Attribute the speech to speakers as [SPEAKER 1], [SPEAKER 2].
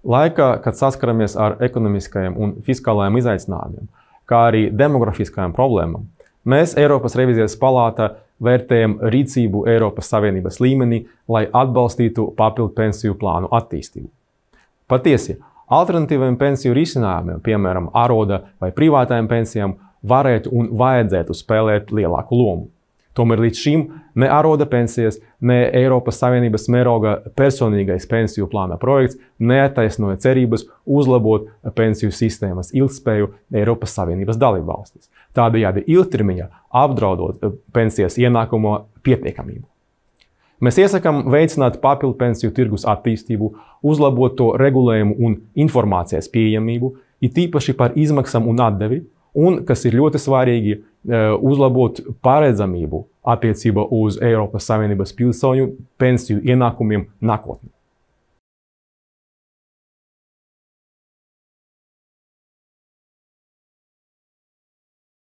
[SPEAKER 1] Laikā, kad saskaramies ar ekonomiskajiem un fiskālajiem izaicinājumiem, kā arī demografiskajām problēmām, mēs Eiropas revīzijas palātā vērtējam rīcību Eiropas Savienības līmenī, lai atbalstītu papildu pensiju plānu attīstību. Patiesi, alternatīviem pensiju risinājumiem, piemēram, aroda vai privātajām pensijām, varētu un vajadzētu spēlēt lielāku lomu. Tomēr līdz šim ne aroda pensijas, ne Eiropas Savienības mēroga personīgais pensiju plāna projekts neattaisnoja cerības uzlabot pensiju sistēmas ilgtspēju Eiropas Savienības dalībvalstīs, tādējādi ilgtermiņā apdraudot pensijas ienākumu pietiekamību. Mēs iesakām veicināt papildu pensiju tirgus attīstību, uzlabot to regulējumu un informācijas pieejamību, it īpaši par izmaksām un atdevi, un, kas ir ļoti svarīgi, uzlabot paredzamību attiecībā uz Eiropas Savienības pilsoņu pensiju ienākumiem nākotnē.